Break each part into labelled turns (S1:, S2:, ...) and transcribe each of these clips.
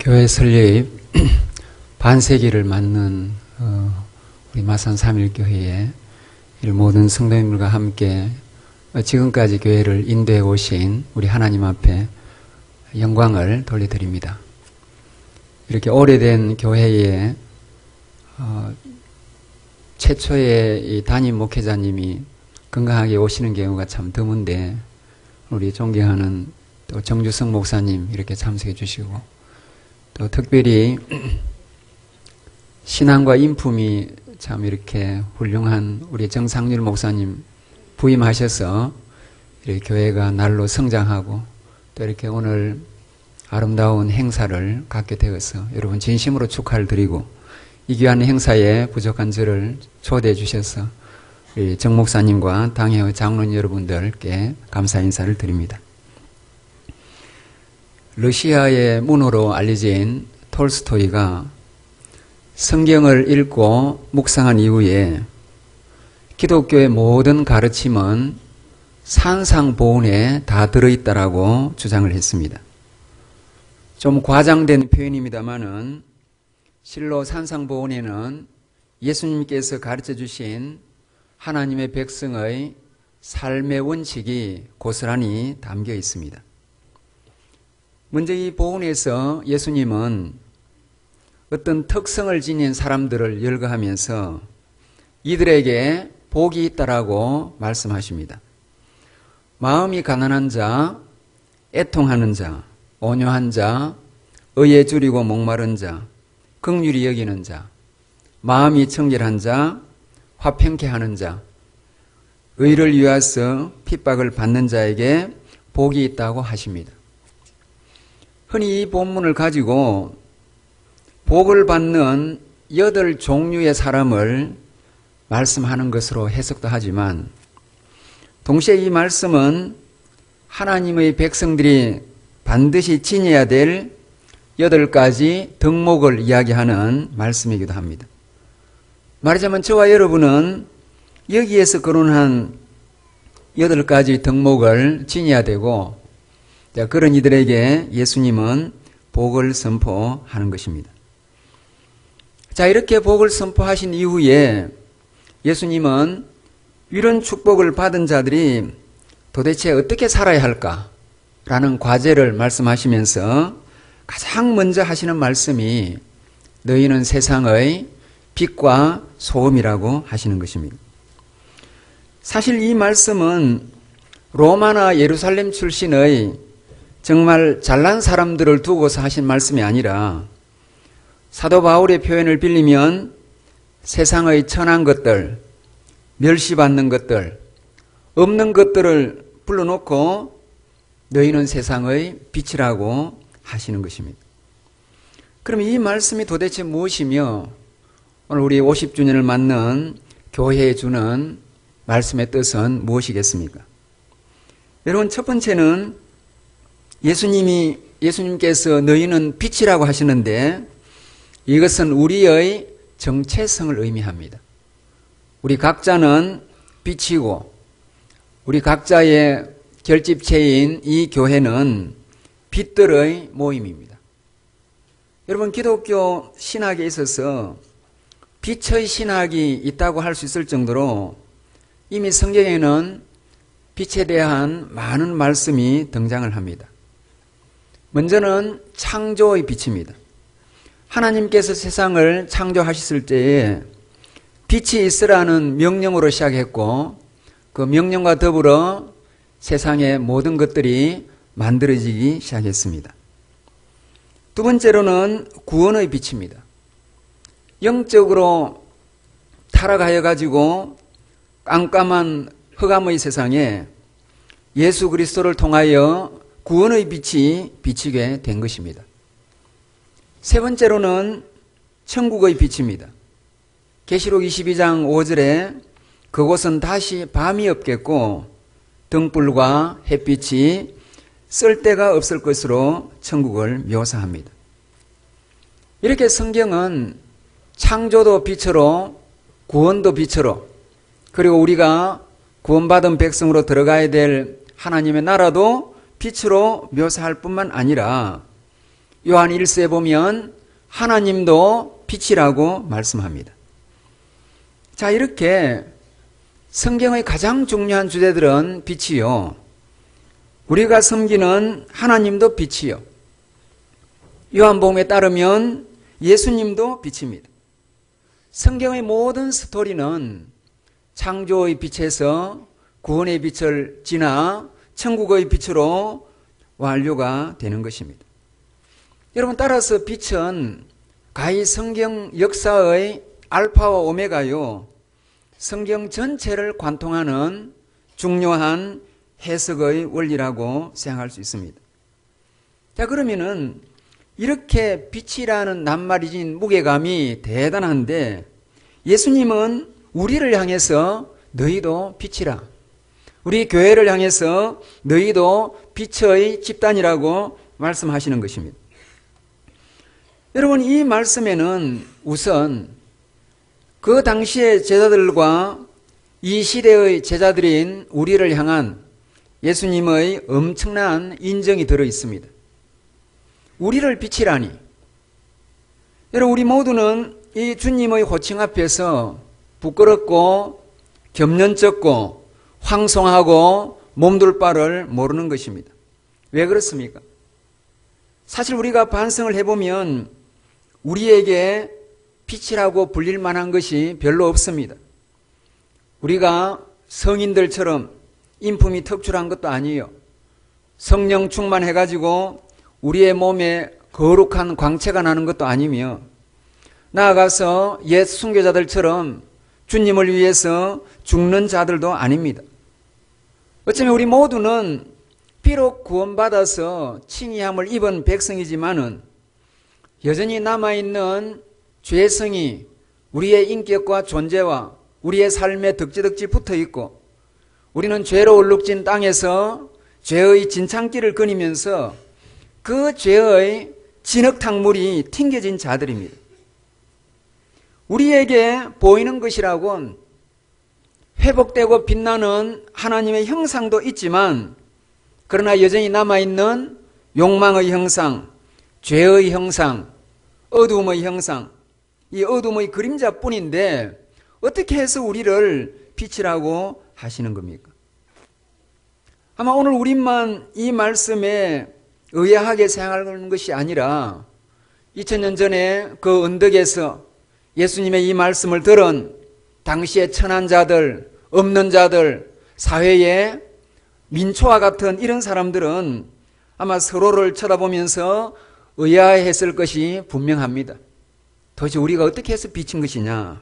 S1: 교회 설립 반세기를 맞는 우리 마산 삼일교회의 모든 성도님들과 함께 지금까지 교회를 인도해 오신 우리 하나님 앞에 영광을 돌려드립니다. 이렇게 오래된 교회에 최초의 이 담임 목회자님이 건강하게 오시는 경우가 참 드문데 우리 존경하는 또 정주성 목사님 이렇게 참석해 주시고 또 특별히 신앙과 인품이 참 이렇게 훌륭한 우리 정상률 목사님 부임하셔서 이렇게 교회가 날로 성장하고 또 이렇게 오늘 아름다운 행사를 갖게 되어서 여러분 진심으로 축하를 드리고 이 귀한 행사에 부족한 저를 초대해 주셔서 우리 정 목사님과 당회의 장로님 여러분들께 감사 인사를 드립니다. 러시아의 문호로 알려진 톨스토이가 성경을 읽고 묵상한 이후에 기독교의 모든 가르침은 산상보훈에 다 들어있다라고 주장을 했습니다. 좀 과장된 표현입니다만은 실로 산상보훈에는 예수님께서 가르쳐 주신 하나님의 백성의 삶의 원칙이 고스란히 담겨 있습니다. 먼저 이 보훈에서 예수님은 어떤 특성을 지닌 사람들을 열거하면서 이들에게 복이 있다라고 말씀하십니다. 마음이 가난한 자, 애통하는 자, 온유한 자, 의에 줄이고 목마른 자, 긍휼히 여기는 자, 마음이 청결한 자, 화평케 하는 자, 의를 위하여 핍박을 받는 자에게 복이 있다고 하십니다. 흔히 이 본문을 가지고 복을 받는 8종류의 사람을 말씀하는 것으로 해석도 하지만 동시에 이 말씀은 하나님의 백성들이 반드시 지녀야 될 8가지 덕목을 이야기하는 말씀이기도 합니다. 말하자면 저와 여러분은 여기에서 거론한 8가지 덕목을 지녀야 되고 그런 이들에게 예수님은 복을 선포하는 것입니다. 자, 이렇게 복을 선포하신 이후에 예수님은 이런 축복을 받은 자들이 도대체 어떻게 살아야 할까라는 과제를 말씀하시면서 가장 먼저 하시는 말씀이 너희는 세상의 빛과 소음이라고 하시는 것입니다. 사실 이 말씀은 로마나 예루살렘 출신의 정말 잘난 사람들을 두고서 하신 말씀이 아니라 사도 바울의 표현을 빌리면 세상의 천한 것들, 멸시받는 것들, 없는 것들을 불러놓고 너희는 세상의 빛이라고 하시는 것입니다. 그럼 이 말씀이 도대체 무엇이며 오늘 우리 50주년을 맞는 교회에 주는 말씀의 뜻은 무엇이겠습니까? 여러분, 첫 번째는 예수님께서 너희는 빛이라고 하시는데 이것은 우리의 정체성을 의미합니다. 우리 각자는 빛이고 우리 각자의 결집체인 이 교회는 빛들의 모임입니다. 여러분, 기독교 신학에 있어서 빛의 신학이 있다고 할 수 있을 정도로 이미 성경에는 빛에 대한 많은 말씀이 등장을 합니다. 먼저는 창조의 빛입니다. 하나님께서 세상을 창조하셨을 때에 빛이 있으라는 명령으로 시작했고 그 명령과 더불어 세상의 모든 것들이 만들어지기 시작했습니다. 두 번째로는 구원의 빛입니다. 영적으로 타락하여 가지고 깜깜한 흑암의 세상에 예수 그리스도를 통하여 구원의 빛이 비치게 된 것입니다. 세 번째로는 천국의 빛입니다. 계시록 22장 5절에 그곳은 다시 밤이 없겠고 등불과 햇빛이 쓸 데가 없을 것으로 천국을 묘사합니다. 이렇게 성경은 창조도 빛으로 구원도 빛으로 그리고 우리가 구원받은 백성으로 들어가야 될 하나님의 나라도 빛으로 묘사할 뿐만 아니라 요한 1서에 보면 하나님도 빛이라고 말씀합니다. 자, 이렇게 성경의 가장 중요한 주제들은 빛이요, 우리가 섬기는 하나님도 빛이요, 요한복음에 따르면 예수님도 빛입니다. 성경의 모든 스토리는 창조의 빛에서 구원의 빛을 지나 천국의 빛으로 완료가 되는 것입니다. 여러분, 따라서 빛은 가히 성경 역사의 알파와 오메가요, 성경 전체를 관통하는 중요한 해석의 원리라고 생각할 수 있습니다. 자, 그러면은 이렇게 빛이라는 낱말이 진 무게감이 대단한데, 예수님은 우리를 향해서 너희도 빛이라, 우리 교회를 향해서 너희도 빛의 집단이라고 말씀하시는 것입니다. 여러분, 이 말씀에는 우선 그 당시의 제자들과 이 시대의 제자들인 우리를 향한 예수님의 엄청난 인정이 들어 있습니다. 우리를 빛이라니. 여러분, 우리 모두는 이 주님의 호칭 앞에서 부끄럽고 겸연쩍고 황송하고 몸둘 바를 모르는 것입니다. 왜 그렇습니까? 사실 우리가 반성을 해보면 우리에게 빛이라고 불릴 만한 것이 별로 없습니다. 우리가 성인들처럼 인품이 특출한 것도 아니에요. 성령 충만해가지고 우리의 몸에 거룩한 광채가 나는 것도 아니며, 나아가서 옛 순교자들처럼 주님을 위해서 죽는 자들도 아닙니다. 어쩌면 우리 모두는 비록 구원받아서 칭의함을 입은 백성이지만은 여전히 남아있는 죄성이 우리의 인격과 존재와 우리의 삶에 덕지덕지 붙어있고, 우리는 죄로 얼룩진 땅에서 죄의 진창길을 거니면서 그 죄의 진흙탕물이 튕겨진 자들입니다. 우리에게 보이는 것이라곤 회복되고 빛나는 하나님의 형상도 있지만, 그러나 여전히 남아있는 욕망의 형상, 죄의 형상, 어두움의 형상, 이 어두움의 그림자뿐인데 어떻게 해서 우리를 빛이라고 하시는 겁니까? 아마 오늘 우리만 이 말씀에 의아하게 생각하는 것이 아니라 2000년 전에 그 언덕에서 예수님의 이 말씀을 들은 당시의 천한 자들, 없는 자들, 사회의 민초와 같은 이런 사람들은 아마 서로를 쳐다보면서 의아해했을 것이 분명합니다. 도대체 우리가 어떻게 해서 빛인 것이냐?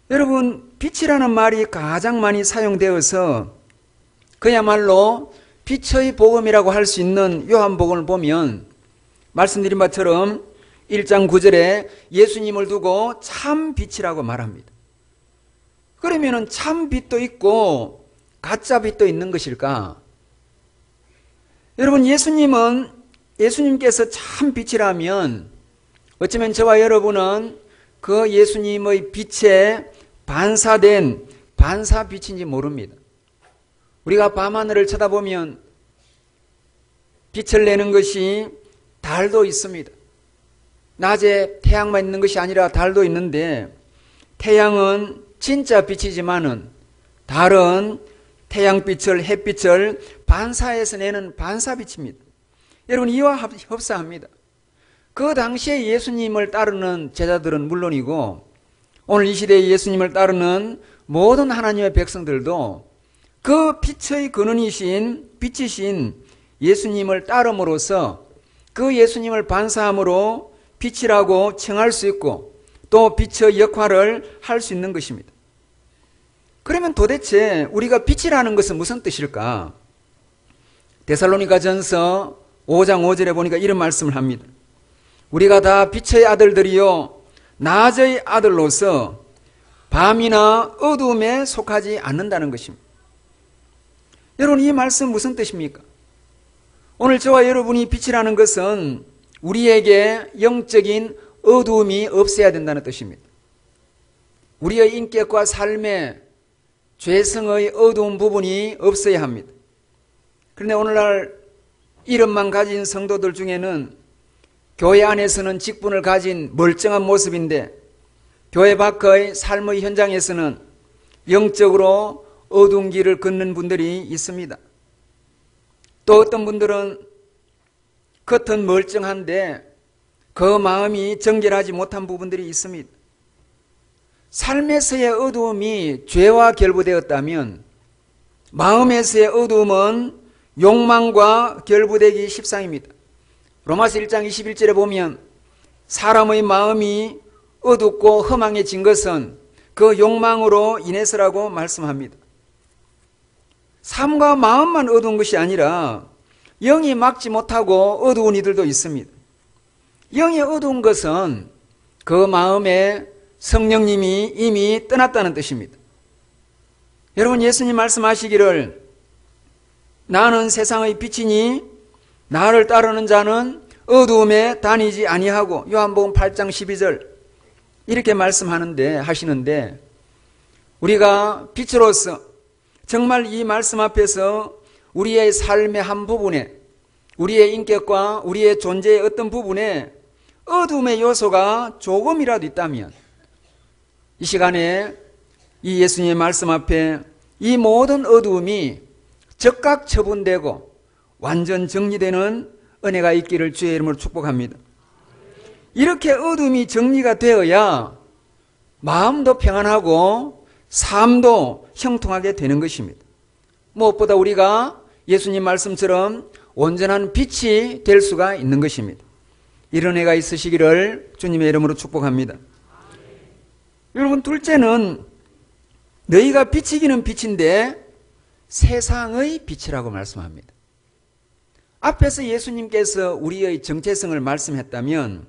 S1: 여러분, 빛이라는 말이 가장 많이 사용되어서 그야말로 빛의 복음이라고 할 수 있는 요한복음을 보면 말씀드린 바처럼 1장 9절에 예수님을 두고 참 빛이라고 말합니다. 그러면 참 빛도 있고 가짜 빛도 있는 것일까? 여러분, 예수님께서 참 빛이라면 어쩌면 저와 여러분은 그 예수님의 빛에 반사된 반사 빛인지 모릅니다. 우리가 밤하늘을 쳐다보면 빛을 내는 것이 달도 있습니다. 낮에 태양만 있는 것이 아니라 달도 있는데, 태양은 진짜 빛이지만은 달은 태양빛을, 햇빛을 반사해서 내는 반사빛입니다. 여러분, 이와 흡사합니다. 그 당시에 예수님을 따르는 제자들은 물론이고 오늘 이 시대에 예수님을 따르는 모든 하나님의 백성들도 그 빛의 근원이신, 빛이신 예수님을 따름으로써 그 예수님을 반사함으로 빛이라고稱할 수 있고 또 빛의 역할을 할 수 있는 것입니다. 그러면 도대체 우리가 빛이라는 것은 무슨 뜻일까? 데살로니가전서 5장 5절에 보니까 이런 말씀을 합니다. 우리가 다 빛의 아들들이요 낮의 아들로서 밤이나 어두움에 속하지 않는다는 것입니다. 여러분, 이 말씀 무슨 뜻입니까? 오늘 저와 여러분이 빛이라는 것은 우리에게 영적인 어두움이 없어야 된다는 뜻입니다. 우리의 인격과 삶에 죄성의 어두운 부분이 없어야 합니다. 그런데 오늘날 이름만 가진 성도들 중에는 교회 안에서는 직분을 가진 멀쩡한 모습인데 교회 밖의 삶의 현장에서는 영적으로 어두운 길을 걷는 분들이 있습니다. 또 어떤 분들은 겉은 멀쩡한데 그 마음이 정결하지 못한 부분들이 있습니다. 삶에서의 어두움이 죄와 결부되었다면 마음에서의 어두움은 욕망과 결부되기 십상입니다. 로마서 1장 21절에 보면 사람의 마음이 어둡고 허망해진 것은 그 욕망으로 인해서라고 말씀합니다. 삶과 마음만 어두운 것이 아니라 영이 막지 못하고 어두운 이들도 있습니다. 영이 어두운 것은 그 마음에 성령님이 이미 떠났다는 뜻입니다. 여러분, 예수님 말씀하시기를 나는 세상의 빛이니 나를 따르는 자는 어두움에 다니지 아니하고, 요한복음 8장 12절 이렇게 하시는데 우리가 빛으로서 정말 이 말씀 앞에서 우리의 삶의 한 부분에, 우리의 인격과 우리의 존재의 어떤 부분에 어두움의 요소가 조금이라도 있다면 이 시간에 이 예수님의 말씀 앞에 이 모든 어두움이 즉각 처분되고 완전 정리되는 은혜가 있기를 주의 이름으로 축복합니다. 이렇게 어둠이 정리가 되어야 마음도 평안하고 삶도 형통하게 되는 것입니다. 무엇보다 우리가 예수님 말씀처럼 온전한 빛이 될 수가 있는 것입니다. 이런 은혜가 있으시기를 주님의 이름으로 축복합니다. 여러분, 둘째는 너희가 빛이기는 빛인데 세상의 빛이라고 말씀합니다. 앞에서 예수님께서 우리의 정체성을 말씀했다면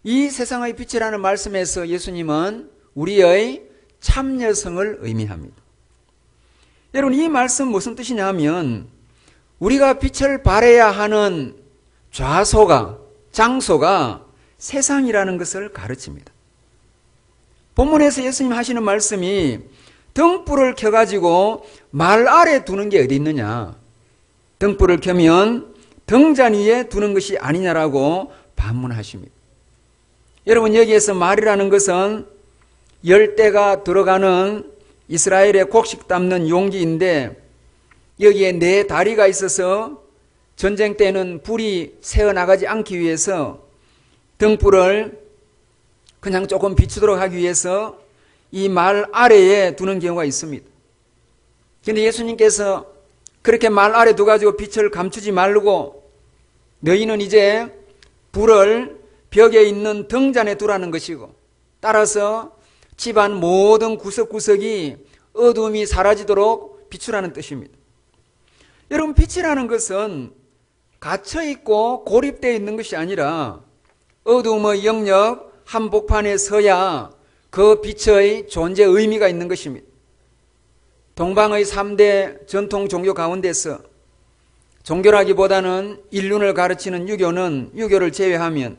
S1: 이 세상의 빛이라는 말씀에서 예수님은 우리의 참여성을 의미합니다. 여러분, 이 말씀 무슨 뜻이냐 하면 우리가 빛을 발해야 하는 장소가 세상이라는 것을 가르칩니다. 본문에서 예수님 하시는 말씀이 등불을 켜가지고 말 아래 두는 게 어디 있느냐, 등불을 켜면 등잔 위에 두는 것이 아니냐라고 반문하십니다. 여러분, 여기에서 말이라는 것은 열대가 들어가는 이스라엘의 곡식 담는 용기인데 여기에 네 다리가 있어서 전쟁 때는 불이 새어나가지 않기 위해서 등불을 그냥 조금 비추도록 하기 위해서 이 말 아래에 두는 경우가 있습니다. 그런데 예수님께서 그렇게 말 아래 두가지고 빛을 감추지 말고 너희는 이제 불을 벽에 있는 등잔에 두라는 것이고, 따라서 집안 모든 구석구석이 어두움이 사라지도록 비추라는 뜻입니다. 여러분, 빛이라는 것은 갇혀있고 고립되어 있는 것이 아니라 어두움의 영역 한복판에 서야 그 빛의 존재 의미가 있는 것입니다. 동방의 3대 전통 종교 가운데서 종교라기보다는 인륜을 가르치는 유교를 제외하면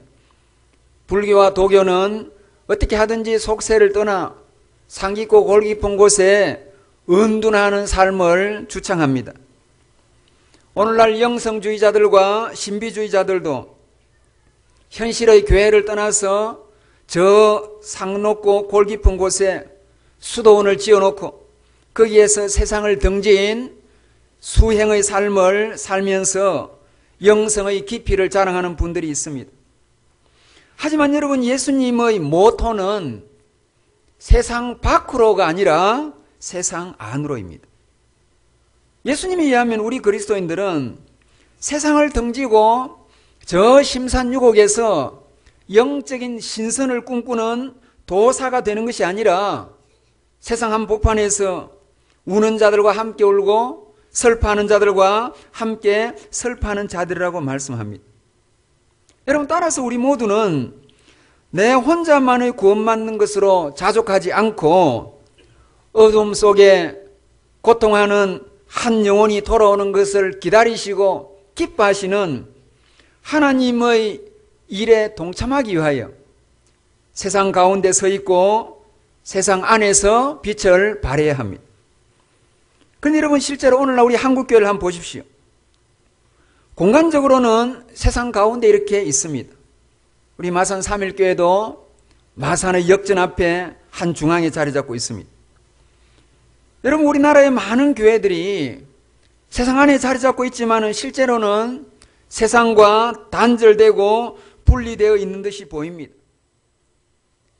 S1: 불교와 도교는 어떻게 하든지 속세를 떠나 산 깊고 골 깊은 곳에 은둔하는 삶을 주창합니다. 오늘날 영성주의자들과 신비주의자들도 현실의 교회를 떠나서 저 산 높고 골 깊은 곳에 수도원을 지어놓고 거기에서 세상을 등지인 수행의 삶을 살면서 영성의 깊이를 자랑하는 분들이 있습니다. 하지만 여러분, 예수님의 모토는 세상 밖으로가 아니라 세상 안으로입니다. 예수님에 의하면 우리 그리스도인들은 세상을 등지고 저 심산유곡에서 영적인 신선을 꿈꾸는 도사가 되는 것이 아니라 세상 한복판에서 우는 자들과 함께 울고 슬퍼하는 자들과 함께 슬퍼하는 자들이라고 말씀합니다. 여러분, 따라서 우리 모두는 내 혼자만의 구원받는 것으로 자족하지 않고 어둠 속에 고통하는 한 영혼이 돌아오는 것을 기다리시고 기뻐하시는 하나님의 일에 동참하기 위하여 세상 가운데 서 있고 세상 안에서 빛을 발해야 합니다. 그런데 여러분, 실제로 오늘날 우리 한국교회를 한번 보십시오. 공간적으로는 세상 가운데 이렇게 있습니다. 우리 마산 3.1교회도 마산의 역전 앞에 한 중앙에 자리 잡고 있습니다. 여러분, 우리나라의 많은 교회들이 세상 안에 자리 잡고 있지만 실제로는 세상과 단절되고 분리되어 있는 듯이 보입니다.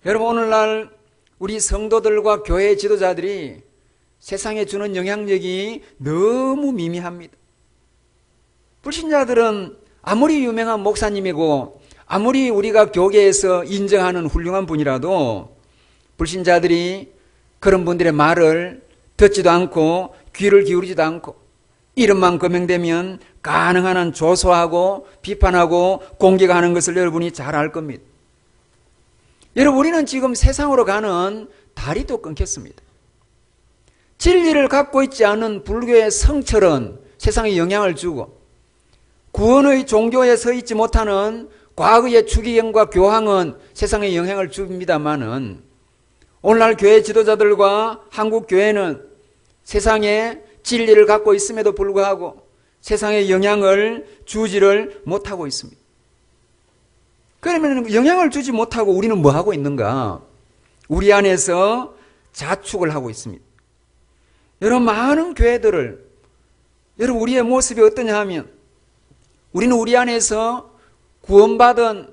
S1: 여러분, 오늘날 우리 성도들과 교회 지도자들이 세상에 주는 영향력이 너무 미미합니다. 불신자들은 아무리 유명한 목사님이고 아무리 우리가 교계에서 인정하는 훌륭한 분이라도 불신자들이 그런 분들의 말을 듣지도 않고 귀를 기울이지도 않고 이름만 거명되면 가능한 한 조소하고 비판하고 공격하는 것을 여러분이 잘 알 겁니다. 여러분, 우리는 지금 세상으로 가는 다리도 끊겼습니다. 진리를 갖고 있지 않은 불교의 성철은 세상에 영향을 주고 구원의 종교에 서 있지 못하는 과거의 추기경과 교황은 세상에 영향을 줍니다마는 오늘날 교회 지도자들과 한국 교회는 세상에 진리를 갖고 있음에도 불구하고 세상에 영향을 주지를 못하고 있습니다. 그러면 영향을 주지 못하고 우리는 뭐 하고 있는가? 우리 안에서 자축을 하고 있습니다. 여러분, 많은 교회들을 여러분 우리의 모습이 어떠냐 하면 우리는 우리 안에서 구원받은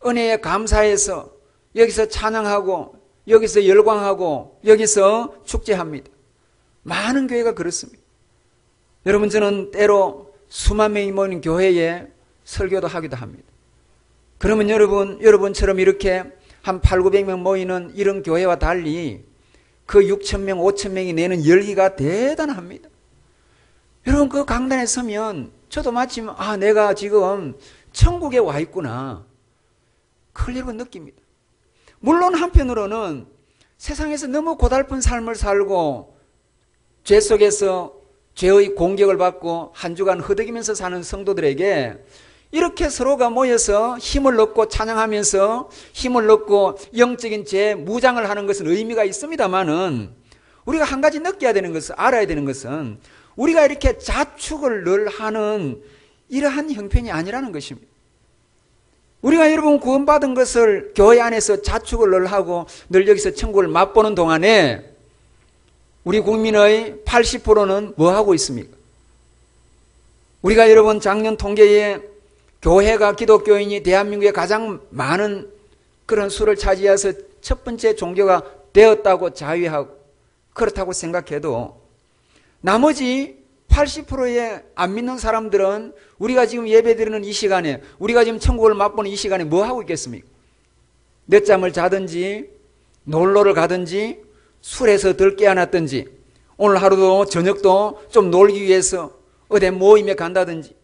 S1: 은혜에 감사해서 여기서 찬양하고 여기서 열광하고 여기서 축제합니다. 많은 교회가 그렇습니다. 여러분, 저는 때로 수만 명이 모인 교회에 설교도 하기도 합니다. 그러면 여러분처럼 이렇게 한 800~900명 모이는 이런 교회와 달리 그 6,000명, 5,000명이 내는 열기가 대단합니다. 여러분, 그 강단에 서면 저도 마침 내가 지금 천국에 와 있구나. 그걸 여러분 느낍니다. 물론 한편으로는 세상에서 너무 고달픈 삶을 살고 죄 속에서 죄의 공격을 받고 한 주간 허덕이면서 사는 성도들에게 이렇게 서로가 모여서 힘을 얻고 찬양하면서 힘을 얻고 영적인 재무장을 하는 것은 의미가 있습니다만은 우리가 한 가지 느껴야 되는 것은, 알아야 되는 것은 우리가 이렇게 자축을 늘 하는 이러한 형편이 아니라는 것입니다. 우리가 여러분 구원받은 것을 교회 안에서 자축을 늘 하고 늘 여기서 천국을 맛보는 동안에 우리 국민의 80%는 뭐 하고 있습니까? 우리가 여러분 작년 통계에 교회가 기독교인이 대한민국에 가장 많은 그런 수를 차지해서 첫 번째 종교가 되었다고 자위하고 그렇다고 생각해도 나머지 80%의 안 믿는 사람들은 우리가 지금 예배드리는 이 시간에, 우리가 지금 천국을 맛보는 이 시간에 뭐 하고 있겠습니까? 늦잠을 자든지 놀러를 가든지 술에서 덜 깨어났든지 오늘 하루도 저녁도 좀 놀기 위해서 어디 모임에 간다든지,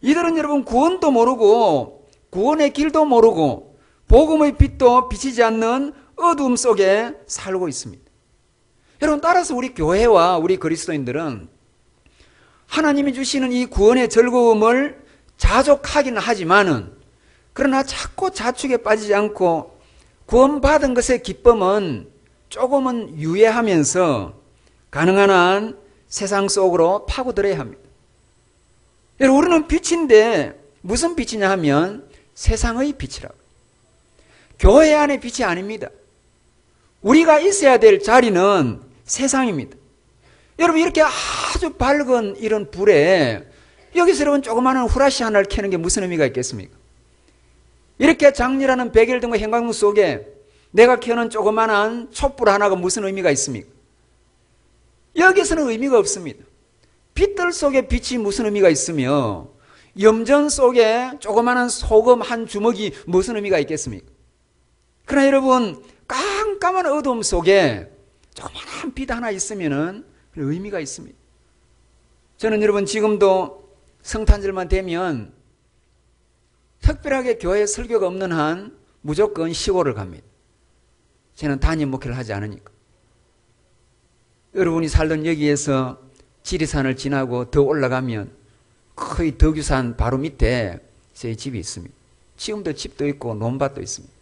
S1: 이들은 여러분 구원도 모르고 구원의 길도 모르고 복음의 빛도 비치지 않는 어두움 속에 살고 있습니다. 여러분, 따라서 우리 교회와 우리 그리스도인들은 하나님이 주시는 이 구원의 즐거움을 자족하기는 하지만은 그러나 자꾸 자축에 빠지지 않고 구원받은 것의 기쁨은 조금은 유예하면서 가능한 한 세상 속으로 파고들어야 합니다. 여러분, 우리는 빛인데 무슨 빛이냐 하면 세상의 빛이라고. 교회 안의 빛이 아닙니다. 우리가 있어야 될 자리는 세상입니다. 여러분, 이렇게 아주 밝은 이런 불에 여기서 여러분 조그마한 후라시 하나를 켜는 게 무슨 의미가 있겠습니까? 이렇게 장렬하는 백열등과 형광등 속에 내가 켜는 조그마한 촛불 하나가 무슨 의미가 있습니까? 여기서는 의미가 없습니다. 빛들 속에 빛이 무슨 의미가 있으며 염전 속에 조그마한 소금 한 주먹이 무슨 의미가 있겠습니까? 그러나 여러분, 깜깜한 어둠 속에 조그마한 빛 하나 있으면은 의미가 있습니다. 저는 여러분 지금도 성탄절만 되면 특별하게 교회 설교가 없는 한 무조건 시골을 갑니다. 저는 단임 목회를 하지 않으니까. 여러분이 살던 여기에서 지리산을 지나고 더 올라가면 거의 덕유산 바로 밑에 제 집이 있습니다. 지금도 집도 있고 논밭도 있습니다.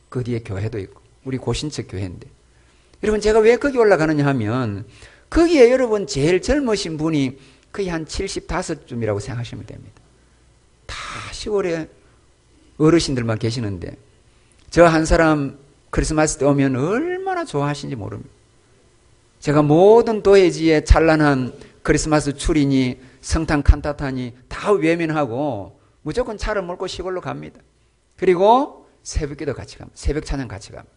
S1: 그 뒤에 교회도 있고 우리 고신척 교회인데, 여러분 제가 왜 거기 올라가느냐 하면 거기에 여러분 제일 젊으신 분이 거의 한 75쯤이라고 생각하시면 됩니다. 시골에 어르신들만 계시는데 저 한 사람 크리스마스 때 오면 얼마나 좋아하시는지 모릅니다. 제가 모든 도해지의 찬란한 크리스마스 추리니 성탄 칸타타니 다 외면하고 무조건 차를 몰고 시골로 갑니다. 그리고 새벽기도 같이 갑니다. 새벽 찬양 같이 갑니다.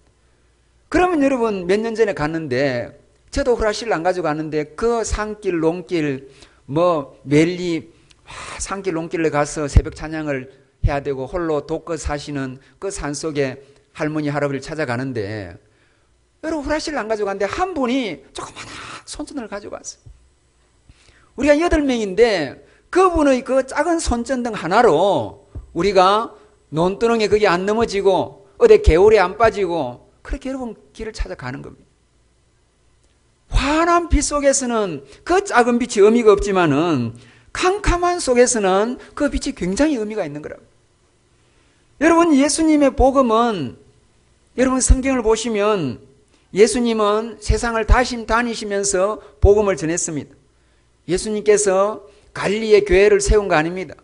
S1: 그러면 여러분 몇 년 전에 갔는데 저도 후라실 안 가지고 갔는데 그 산길 농길 멜리 산길 농길에 가서 새벽 찬양을 해야 되고 홀로 독거 사시는 그 산속에 할머니 할아버지를 찾아가는데 여러분 후라실 안 가지고 갔는데 한 분이 조그마한 손전등을 가지고 왔어요. 우리가 8명인데 그분의 그 작은 손전등 하나로 우리가 논두렁에 거기 안 넘어지고 어디 개울에 안 빠지고 그렇게 여러분 길을 찾아가는 겁니다. 환한 빛 속에서는 그 작은 빛이 의미가 없지만은 캄캄한 속에서는 그 빛이 굉장히 의미가 있는 거라고. 여러분 예수님의 복음은 여러분 성경을 보시면 예수님은 세상을 다니시면서 복음을 전했습니다. 예수님께서 갈릴리의 교회를 세운 거 아닙니다.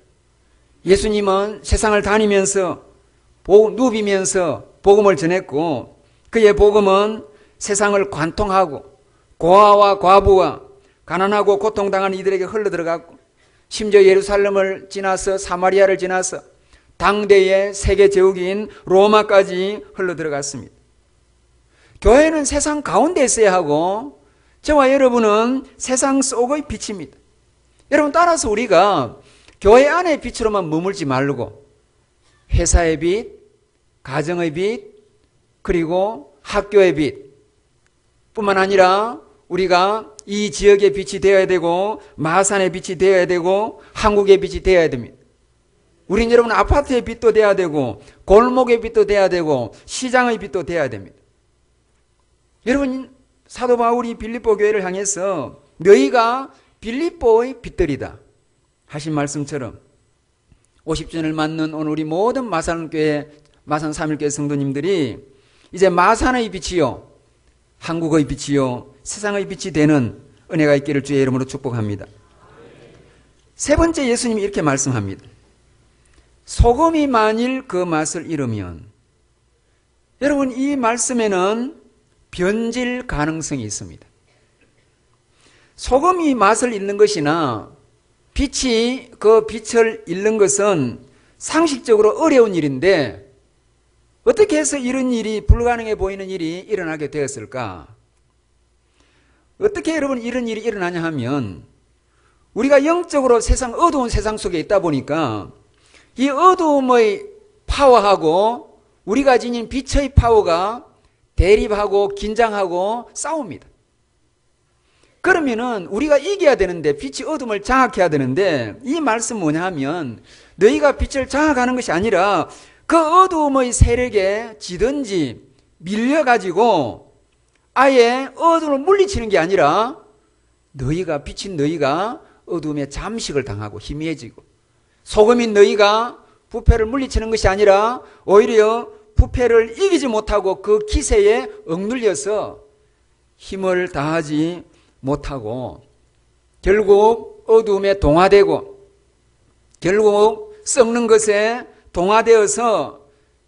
S1: 예수님은 세상을 다니면서 누비면서 복음을 전했고 그의 복음은 세상을 관통하고 고아와 과부와 가난하고 고통당하는 이들에게 흘러들어갔고 심지어 예루살렘을 지나서 사마리아를 지나서 당대의 세계 제국인 로마까지 흘러들어갔습니다. 교회는 세상 가운데 있어야 하고 저와 여러분은 세상 속의 빛입니다. 여러분 따라서 우리가 교회 안의 빛으로만 머물지 말고 회사의 빛, 가정의 빛, 그리고 학교의 빛 뿐만 아니라 우리가 이 지역의 빛이 되어야 되고 마산의 빛이 되어야 되고 한국의 빛이 되어야 됩니다. 우린 여러분 아파트의 빛도 되어야 되고 골목의 빛도 되어야 되고 시장의 빛도 되어야 됩니다. 여러분 사도 바울이 빌립보 교회를 향해서 너희가 빌립보의 빛들이다 하신 말씀처럼 50주년을 맞는 오늘 우리 모든 마산교회 마산 3일교회 성도님들이 이제 마산의 빛이요 한국의 빛이요 세상의 빛이 되는 은혜가 있기를 주의 이름으로 축복합니다. 세 번째 예수님이 이렇게 말씀합니다. 소금이 만일 그 맛을 잃으면 여러분 이 말씀에는 변질 가능성이 있습니다. 소금이 맛을 잃는 것이나 빛이 그 빛을 잃는 것은 상식적으로 어려운 일인데 어떻게 해서 이런 일이 불가능해 보이는 일이 일어나게 되었을까? 어떻게 여러분 이런 일이 일어나냐 하면 우리가 영적으로 어두운 세상 속에 있다 보니까 이 어두움의 파워하고 우리가 지닌 빛의 파워가 대립하고 긴장하고 싸웁니다. 그러면은 우리가 이겨야 되는데 빛이 어둠을 장악해야 되는데 이 말씀 뭐냐 하면 너희가 빛을 장악하는 것이 아니라 그 어두움의 세력에 지든지 밀려가지고 아예 어둠을 물리치는 게 아니라 빛인 너희가 어둠에 잠식을 당하고 희미해지고 소금인 너희가 부패를 물리치는 것이 아니라 오히려 부패를 이기지 못하고 그 기세에 억눌려서 힘을 다하지 못하고 결국 어둠에 동화되고 결국 썩는 것에 동화되어서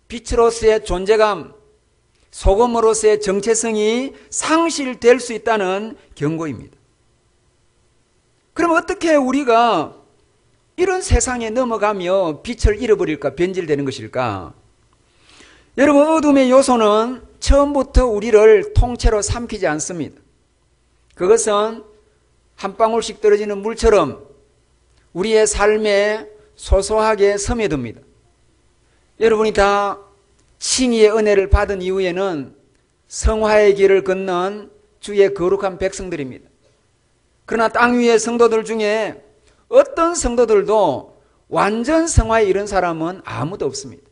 S1: 빛으로서의 존재감, 소금으로서의 정체성이 상실될 수 있다는 경고입니다. 그럼 어떻게 우리가 이런 세상에 넘어가며 빛을 잃어버릴까, 변질되는 것일까? 여러분, 어둠의 요소는 처음부터 우리를 통째로 삼키지 않습니다. 그것은 한 방울씩 떨어지는 물처럼 우리의 삶에 소소하게 스며듭니다. 여러분이 다 칭의의 은혜를 받은 이후에는 성화의 길을 걷는 주의 거룩한 백성들입니다. 그러나 땅 위의 성도들 중에 어떤 성도들도 완전 성화에 이른 사람은 아무도 없습니다.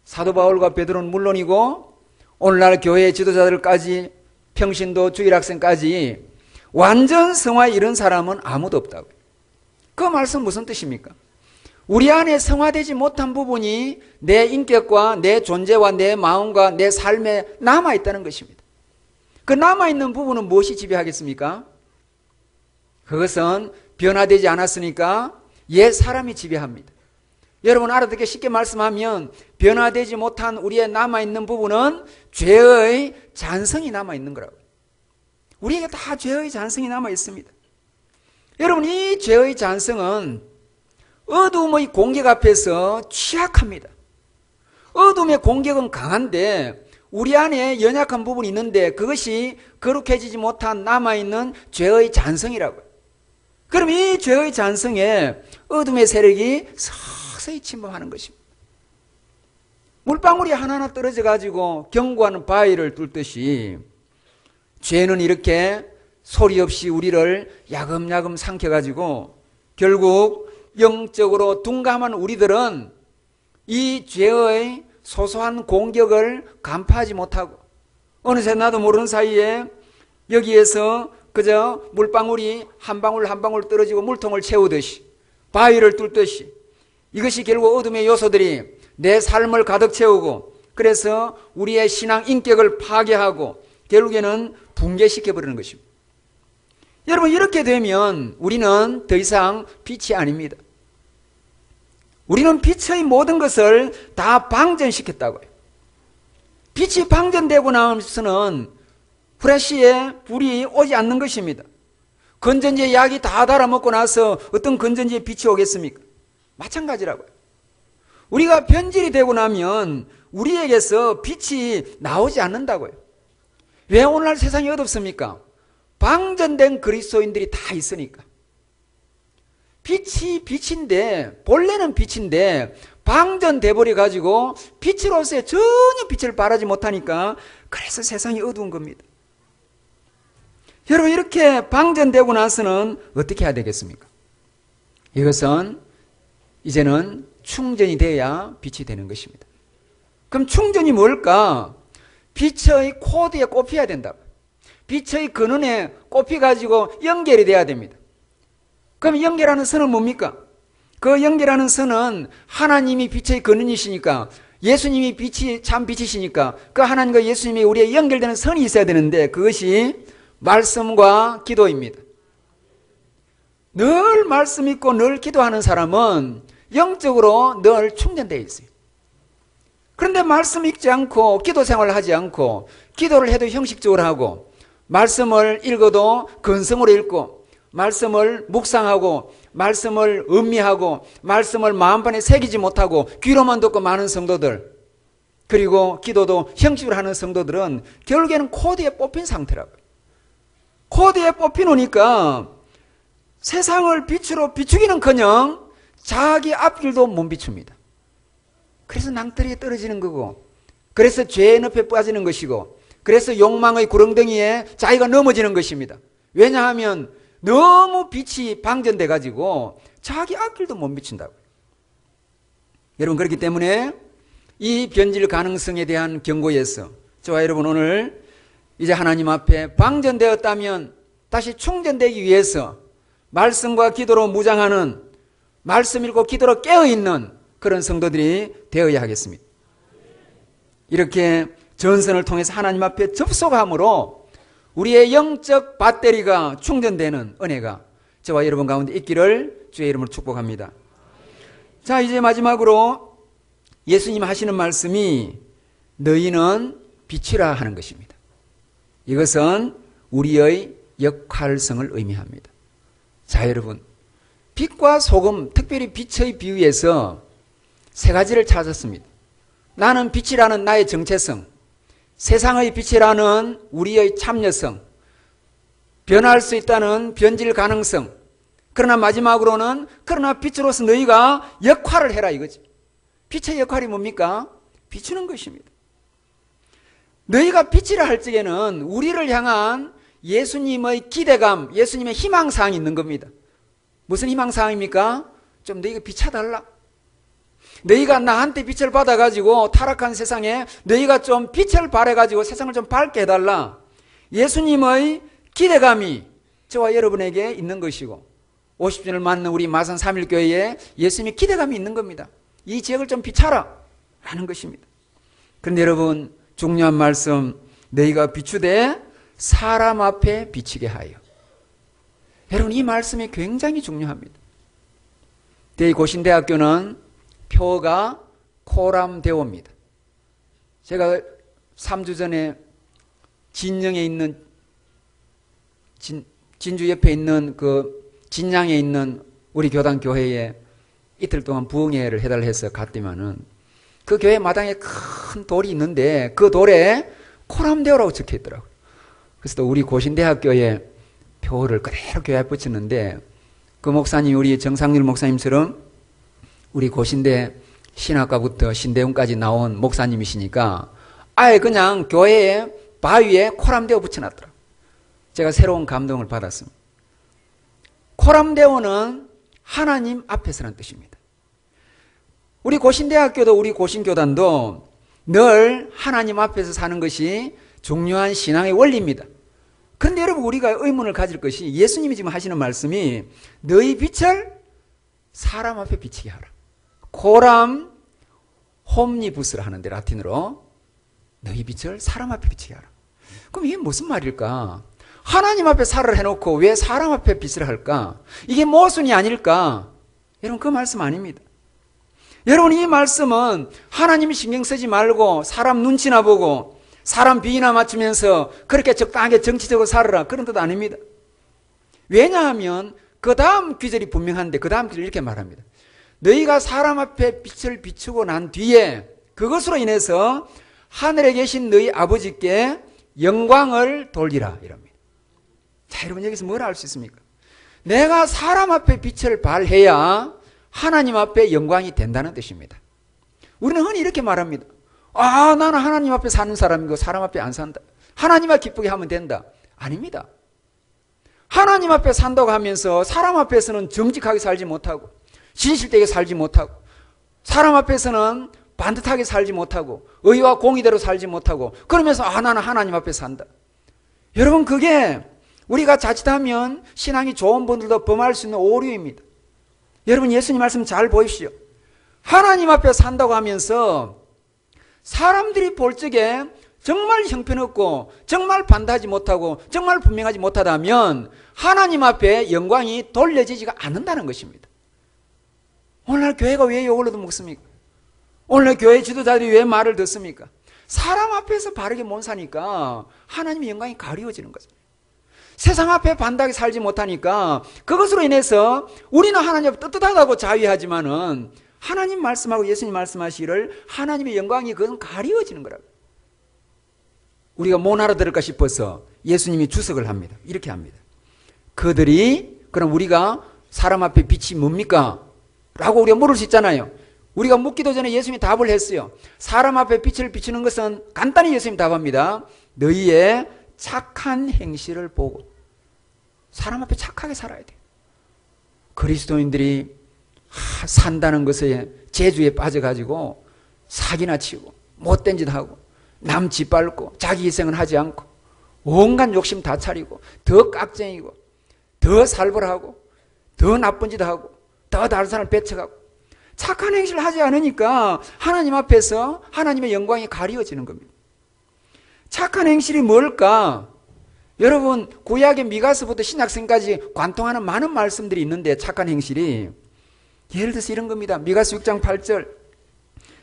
S1: 사도 바울과 베드로는 물론이고 오늘날 교회의 지도자들까지 평신도 주일학생까지 완전 성화에 이른 사람은 아무도 없다고요. 그 말씀 무슨 뜻입니까? 우리 안에 성화되지 못한 부분이 내 인격과 내 존재와 내 마음과 내 삶에 남아있다는 것입니다. 그 남아있는 부분은 무엇이 지배하겠습니까? 그것은 변화되지 않았으니까 옛 사람이 지배합니다. 여러분 알아듣기 쉽게 말씀하면 변화되지 못한 우리의 남아있는 부분은 죄의 잔성이 남아있는 거라고. 우리에게 다 죄의 잔성이 남아있습니다. 여러분 이 죄의 잔성은 어둠의 공격 앞에서 취약합니다. 어둠의 공격은 강한데 우리 안에 연약한 부분이 있는데 그것이 거룩해지지 못한 남아있는 죄의 잔성이라고요. 그럼 이 죄의 잔성에 어둠의 세력이 서서히 침범하는 것입니다. 물방울이 하나하나 떨어져 가지고 견고한 바위를 뚫듯이 죄는 이렇게 소리 없이 우리를 야금야금 삼켜가지고 결국 영적으로 둔감한 우리들은 이 죄의 소소한 공격을 간파하지 못하고 어느새 나도 모르는 사이에 여기에서 그저 물방울이 한 방울 한 방울 떨어지고 물통을 채우듯이 바위를 뚫듯이 이것이 결국 어둠의 요소들이 내 삶을 가득 채우고 그래서 우리의 신앙 인격을 파괴하고 결국에는 붕괴시켜버리는 것입니다. 여러분 이렇게 되면 우리는 더 이상 빛이 아닙니다. 우리는 빛의 모든 것을 다 방전시켰다고요. 빛이 방전되고 나서는 후레쉬에 불이 오지 않는 것입니다. 건전지에 약이 다 달아먹고 나서 어떤 건전지에 빛이 오겠습니까? 마찬가지라고요. 우리가 변질이 되고 나면 우리에게서 빛이 나오지 않는다고요. 왜 오늘날 세상이 어둡습니까? 방전된 그리스도인들이 다 있으니까. 빛이 빛인데 본래는 빛인데 방전돼 버려 가지고 빛으로서의 전혀 빛을 발하지 못하니까 그래서 세상이 어두운 겁니다. 여러분 이렇게 방전되고 나서는 어떻게 해야 되겠습니까? 이것은 이제는 충전이 돼야 빛이 되는 것입니다. 그럼 충전이 뭘까? 빛의 코드에 꼽혀야 된다. 빛의 근원에 꼽혀가지고 연결이 돼야 됩니다. 그럼 연결하는 선은 뭡니까? 그 연결하는 선은 하나님이 빛의 근원이시니까 예수님이 빛이 참 빛이시니까 그 하나님과 예수님이 우리의 연결되는 선이 있어야 되는데 그것이 말씀과 기도입니다. 늘 말씀 있고 늘 기도하는 사람은 영적으로 늘 충전되어 있어요. 그런데 말씀 읽지 않고 기도 생활을 하지 않고 기도를 해도 형식적으로 하고 말씀을 읽어도 근성으로 읽고 말씀을 묵상하고 말씀을 음미하고 말씀을 마음판에 새기지 못하고 귀로만 듣고 많은 성도들 그리고 기도도 형식으로 하는 성도들은 결국에는 코드에 뽑힌 상태라고요. 코드에 뽑히노니까 세상을 빛으로 비추기는커녕 자기 앞길도 못 비춥니다. 그래서 낭떠러지에 떨어지는 거고 그래서 죄의 늪에 빠지는 것이고 그래서 욕망의 구렁텅이에 자기가 넘어지는 것입니다. 왜냐하면 너무 빛이 방전돼 가지고 자기 앞길도 못 비춘다고요. 여러분 그렇기 때문에 이 변질 가능성에 대한 경고에서 저와 여러분 오늘 이제 하나님 앞에 방전되었다면 다시 충전되기 위해서 말씀과 기도로 무장하는 말씀 읽고 기도로 깨어있는 그런 성도들이 되어야 하겠습니다. 이렇게 전선을 통해서 하나님 앞에 접속함으로 우리의 영적 배터리가 충전되는 은혜가 저와 여러분 가운데 있기를 주의 이름으로 축복합니다. 자, 이제 마지막으로 예수님 하시는 말씀이 너희는 빛이라 하는 것입니다. 이것은 우리의 역할성을 의미합니다. 자, 여러분 빛과 소금, 특별히 빛의 비유에서 세 가지를 찾았습니다. 나는 빛이라는 나의 정체성, 세상의 빛이라는 우리의 참여성, 변할 수 있다는 변질 가능성, 그러나 마지막으로는 그러나 빛으로서 너희가 역할을 해라 이거지. 빛의 역할이 뭡니까? 비추는 것입니다. 너희가 빛이라 할 적에는 우리를 향한 예수님의 기대감, 예수님의 희망사항이 있는 겁니다. 무슨 희망사항입니까? 좀 너희가 비춰달라. 너희가 나한테 빛을 받아가지고 타락한 세상에 너희가 좀 빛을 발해가지고 세상을 좀 밝게 해달라. 예수님의 기대감이 저와 여러분에게 있는 것이고 50주년을 맞는 우리 마산 3.1교회에 예수님의 기대감이 있는 겁니다. 이 지역을 좀 비춰라 라는 것입니다. 그런데 여러분 중요한 말씀, 너희가 비추되 사람 앞에 비치게 하여. 여러분 이 말씀이 굉장히 중요합니다. 대구고신대학교는 표가 코람데오입니다. 제가 3주 전에 진영에 있는 진주 옆에 있는 그 진양에 있는 우리 교단 교회에 이틀 동안 부흥회를 해달라 해서 갔더니만은 그 교회 마당에 큰 돌이 있는데 그 돌에 코람데오라고 적혀 있더라고요. 그래서 또 우리 고신대학교에 표를 그대로 교회에 붙였는데 그 목사님, 우리 정상률 목사님처럼 우리 고신대 신학과부터 신대원까지 나온 목사님이시니까 아예 그냥 교회에 바위에 코람데오 붙여놨더라고요. 제가 새로운 감동을 받았습니다. 코람데오는 하나님 앞에서라는 뜻입니다. 우리 고신대학교도 우리 고신교단도 늘 하나님 앞에서 사는 것이 중요한 신앙의 원리입니다. 그런데 여러분, 우리가 의문을 가질 것이 예수님이 지금 하시는 말씀이 너희 빛을 사람 앞에 비치게 하라. 코람 홈니부스를 하는데 라틴어로 너희 빛을 사람 앞에 비치게 하라. 그럼 이게 무슨 말일까? 하나님 앞에 살을 해놓고 왜 사람 앞에 빛을 할까? 이게 모순이 아닐까? 여러분, 그 말씀 아닙니다. 여러분, 이 말씀은 하나님이 신경 쓰지 말고 사람 눈치나 보고 사람 비위나 맞추면서 그렇게 적당하게 정치적으로 살아라, 그런 뜻 아닙니다. 왜냐하면 그 다음 귀절이 분명한데 그 다음 귀절 이렇게 말합니다. 너희가 사람 앞에 빛을 비추고 난 뒤에 그것으로 인해서 하늘에 계신 너희 아버지께 영광을 돌리라, 이럽니다. 자, 여러분, 여기서 뭘 알 수 있습니까? 내가 사람 앞에 빛을 발해야 하나님 앞에 영광이 된다는 뜻입니다. 우리는 흔히 이렇게 말합니다. 아, 나는 하나님 앞에 사는 사람이고 사람 앞에 안 산다. 하나님만 기쁘게 하면 된다. 아닙니다. 하나님 앞에 산다고 하면서 사람 앞에서는 정직하게 살지 못하고 진실되게 살지 못하고 사람 앞에서는 반듯하게 살지 못하고 의와 공의대로 살지 못하고 그러면서 아, 나는 하나님 앞에 산다. 여러분, 그게 우리가 자칫하면 신앙이 좋은 분들도 범할 수 있는 오류입니다. 여러분, 예수님 말씀 잘 보십시오. 하나님 앞에 산다고 하면서 사람들이 볼 적에 정말 형편없고 정말 반대하지 못하고 정말 분명하지 못하다면 하나님 앞에 영광이 돌려지지가 않는다는 것입니다. 오늘날 교회가 왜 욕을 얻어먹습니까? 오늘날 교회 지도자들이 왜 말을 듣습니까? 사람 앞에서 바르게 못 사니까 하나님의 영광이 가리워지는 거죠. 세상 앞에 반대하게 살지 못하니까 그것으로 인해서 우리는 하나님 앞에 떳떳하다고 자위하지만은 하나님 말씀하고 예수님 말씀하시기를 하나님의 영광이 그건 가리워지는 거라고. 우리가 못 알아들을까 싶어서 예수님이 주석을 합니다. 이렇게 합니다. 그들이, 그럼 우리가 사람 앞에 빛이 뭡니까? 라고 우리가 물을 수 있잖아요. 우리가 묻기도 전에 예수님이 답을 했어요. 사람 앞에 빛을 비추는 것은 간단히 예수님이 답합니다. 너희의 착한 행실을 보고. 사람 앞에 착하게 살아야 돼요. 그리스도인들이 산다는 것에 재주에 빠져가지고 사기나 치고 못된 짓 하고 남 짓밟고 자기 희생을 하지 않고 온갖 욕심 다 차리고 더 깍쟁이고 더 살벌하고 더 나쁜 짓 하고 더 다른 사람을 배척하고 착한 행실을 하지 않으니까 하나님 앞에서 하나님의 영광이 가리워지는 겁니다. 착한 행실이 뭘까? 여러분, 구약의 미가서부터 신약성까지 관통하는 많은 말씀들이 있는데 착한 행실이 예를 들어서 이런 겁니다. 미가서 6장 8절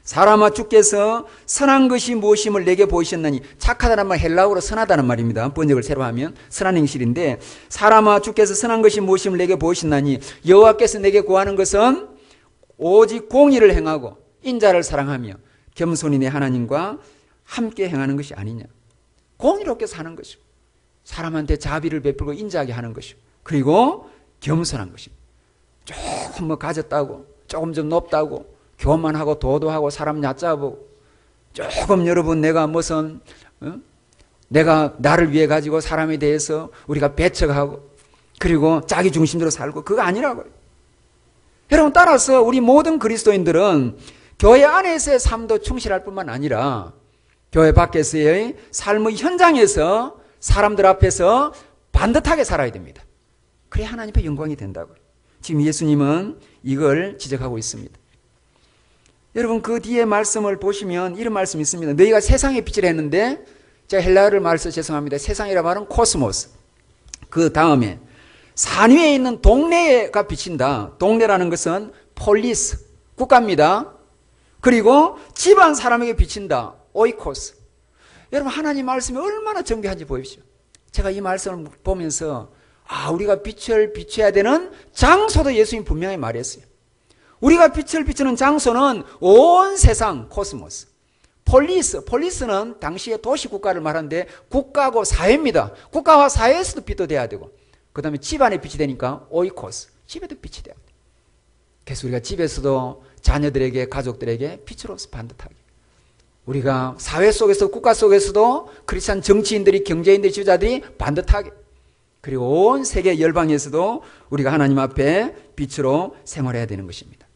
S1: 사람아 주께서 선한 것이 무엇임을 내게 보이셨나니, 착하다는 말 헬라어로 선하다는 말입니다. 번역을 새로 하면 선한 행실인데, 사람아 주께서 선한 것이 무엇임을 내게 보이셨나니 여호와께서 내게 구하는 것은 오직 공의를 행하고 인자를 사랑하며 겸손히 내 하나님과 함께 행하는 것이 아니냐. 공의롭게 사는 것이고 사람한테 자비를 베풀고 인자하게 하는 것이고 그리고 겸손한 것입니다. 조금 뭐 가졌다고 조금 좀 높다고 교만하고 도도하고 사람 얕잡고 조금 여러분 내가 무슨 내가 나를 위해 가지고 사람에 대해서 우리가 배척하고 그리고 자기 중심대로 살고 그거 아니라고요. 여러분, 따라서 우리 모든 그리스도인들은 교회 안에서의 삶도 충실할 뿐만 아니라 교회 밖에서의 삶의 현장에서 사람들 앞에서 반듯하게 살아야 됩니다. 그래야 하나님의 영광이 된다고요. 지금 예수님은 이걸 지적하고 있습니다. 여러분, 그 뒤에 말씀을 보시면 이런 말씀이 있습니다. 너희가 세상의 빛을 했는데, 제가 헬라어를 말해서 죄송합니다. 세상이라 말은 코스모스. 그 다음에 산 위에 있는 동네가 비친다. 동네라는 것은 폴리스, 국가입니다. 그리고 집안 사람에게 비친다. 오이코스. 여러분, 하나님 말씀이 얼마나 정교한지 보십시오. 제가 이 말씀을 보면서 우리가 빛을 비춰야 되는 장소도 예수님 분명히 말했어요. 우리가 빛을 비추는 장소는 온 세상, 코스모스. 폴리스는 당시의 도시국가를 말하는데 국가하고 사회입니다. 국가와 사회에서도 빛도 돼야 되고, 그 다음에 집안에 빛이 되니까 오이코스, 집에도 빛이 돼야 돼요. 그래서 우리가 집에서도 자녀들에게, 가족들에게 빛으로서 반듯하게, 우리가 사회 속에서, 국가 속에서도 크리스찬 정치인들이, 경제인들이, 지도자들이 반듯하게, 그리고 온 세계 열방에서도 우리가 하나님 앞에 빛으로 생활해야 되는 것입니다.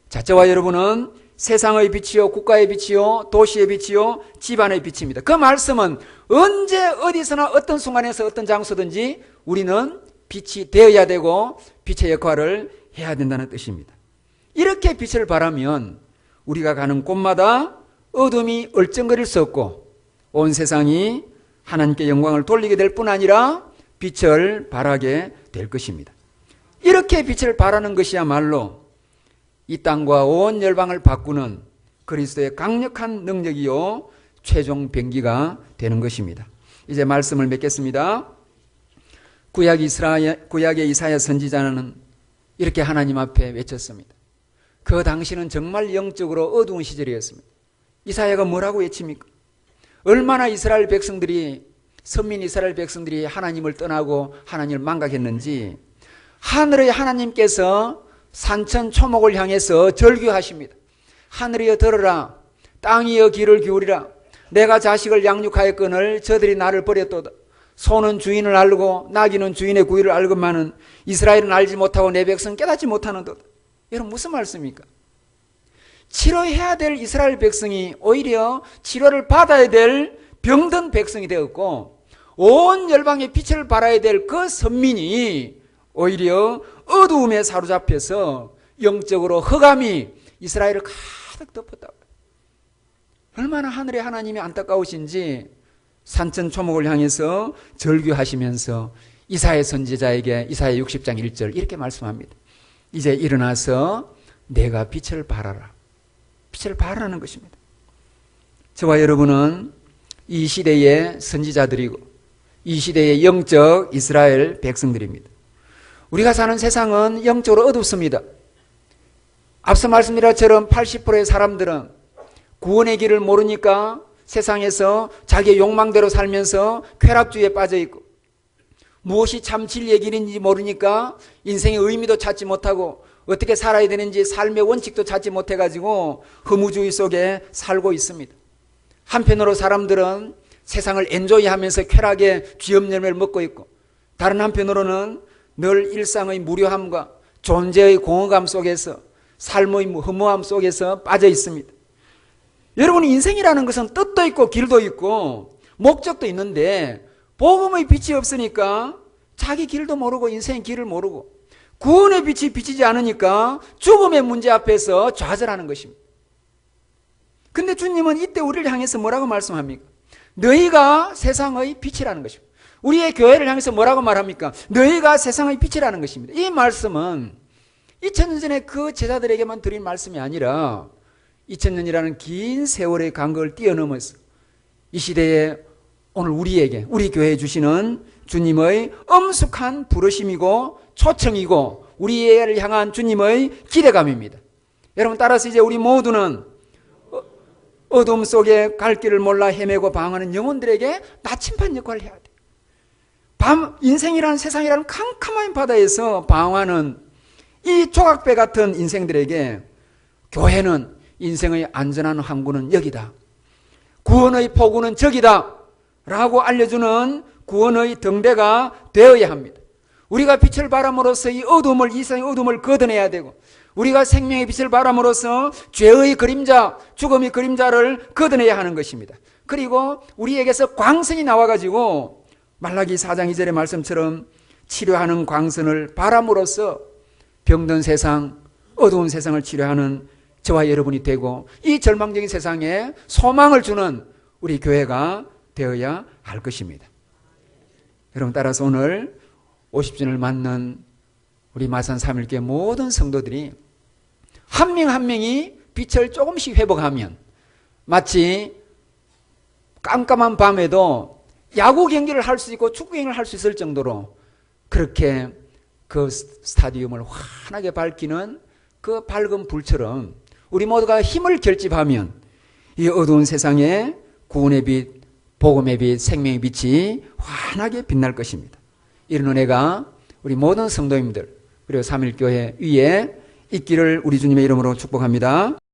S1: 자, 저와 여러분은 세상의 빛이요, 국가의 빛이요, 도시의 빛이요, 집안의 빛입니다. 그 말씀은 언제 어디서나 어떤 순간에서 어떤 장소든지 우리는 빛이 되어야 되고 빛의 역할을 해야 된다는 뜻입니다. 이렇게 빛을 발하면 우리가 가는 곳마다 어둠이 얼쩡거릴 수 없고 온 세상이 하나님께 영광을 돌리게 될 뿐 아니라 빛을 발하게 될 것입니다. 이렇게 빛을 발하는 것이야말로 이 땅과 온 열방을 바꾸는 그리스도의 강력한 능력이요 최종 병기가 되는 것입니다. 이제 말씀을 맺겠습니다. 구약의 이사야 선지자는 이렇게 하나님 앞에 외쳤습니다. 그 당시는 정말 영적으로 어두운 시절이었습니다. 이사야가 뭐라고 외칩니까? 얼마나 이스라엘 백성들이, 선민 이스라엘 백성들이 하나님을 떠나고 하나님을 망각했는지 하늘의 하나님께서 산천 초목을 향해서 절규하십니다. 하늘이여 들으라, 땅이여 귀를 기울이라. 내가 자식을 양육하였거늘 저들이 나를 버렸도다. 소는 주인을 알고 나귀는 주인의 구유를 알건만은 이스라엘은 알지 못하고 내 백성은 깨닫지 못하는도다. 여러분, 무슨 말씀입니까? 치료해야 될 이스라엘 백성이 오히려 치료를 받아야 될 병든 백성이 되었고, 온 열방에 빛을 발해야 될 그 선민이 오히려 어두움에 사로잡혀서 영적으로 흑암이 이스라엘을 가득 덮었다고. 얼마나 하늘의 하나님이 안타까우신지 산천 초목을 향해서 절규하시면서 이사야 선지자에게 이사야 60장 1절 이렇게 말씀합니다. 이제 일어나서 내가 빛을 발하라. 빛을 발하는 것입니다. 저와 여러분은 이 시대의 선지자들이고 이 시대의 영적 이스라엘 백성들입니다. 우리가 사는 세상은 영적으로 어둡습니다. 앞서 말씀드린 것처럼 80%의 사람들은 구원의 길을 모르니까 세상에서 자기의 욕망대로 살면서 쾌락주의에 빠져 있고, 무엇이 참 진리의 길인지 모르니까 인생의 의미도 찾지 못하고 어떻게 살아야 되는지 삶의 원칙도 찾지 못해가지고 허무주의 속에 살고 있습니다. 한편으로 사람들은 세상을 엔조이하면서 쾌락의 쥐염염을 먹고 있고, 다른 한편으로는 늘 일상의 무료함과 존재의 공허감 속에서 삶의 허무함 속에서 빠져 있습니다. 여러분, 인생이라는 것은 뜻도 있고 길도 있고 목적도 있는데 복음의 빛이 없으니까 자기 길도 모르고 인생의 길을 모르고 구원의 빛이 비치지 않으니까 죽음의 문제 앞에서 좌절하는 것입니다. 근데 주님은 이때 우리를 향해서 뭐라고 말씀합니까? 너희가 세상의 빛이라는 것입니다. 우리의 교회를 향해서 뭐라고 말합니까? 너희가 세상의 빛이라는 것입니다. 이 말씀은 2000년 전에 그 제자들에게만 드린 말씀이 아니라 2000년이라는 긴 세월의 간격을 뛰어넘어서 이 시대에 오늘 우리에게, 우리 교회에 주시는 주님의 엄숙한 부르심이고 초청이고 우리를 향한 주님의 기대감입니다. 여러분, 따라서 이제 우리 모두는 어둠 속에 갈 길을 몰라 헤매고 방황하는 영혼들에게 나침반 역할을 해야 돼요. 인생이라는 세상이라는 캄캄한 바다에서 방황하는 이 조각배 같은 인생들에게 교회는 인생의 안전한 항구는 여기다, 구원의 포구는 저기다 라고 알려주는 구원의 등대가 되어야 합니다. 우리가 빛을 발함으로써 이 어둠을, 이 세상의 어둠을 걷어내야 되고, 우리가 생명의 빛을 발함으로써 죄의 그림자, 죽음의 그림자를 걷어내야 하는 것입니다. 그리고 우리에게서 광선이 나와가지고 말라기 4장 2절의 말씀처럼 치료하는 광선을 발함으로써 병든 세상, 어두운 세상을 치료하는 저와 여러분이 되고 이 절망적인 세상에 소망을 주는 우리 교회가 되어야 할 것입니다. 여러분, 따라서 오늘 50주년을 맞는 우리 마산 3일교회 모든 성도들이 한 명 한 명이 빛을 조금씩 회복하면 마치 깜깜한 밤에도 야구 경기를 할 수 있고 축구 경기를 할 수 있을 정도로 그렇게 그 스타디움을 환하게 밝히는 그 밝은 불처럼 우리 모두가 힘을 결집하면 이 어두운 세상에 구원의 빛, 복음의 빛, 생명의 빛이 환하게 빛날 것입니다. 이런 은혜가 우리 모든 성도님들 그리고 삼일교회 위에 있기를 우리 주님의 이름으로 축복합니다.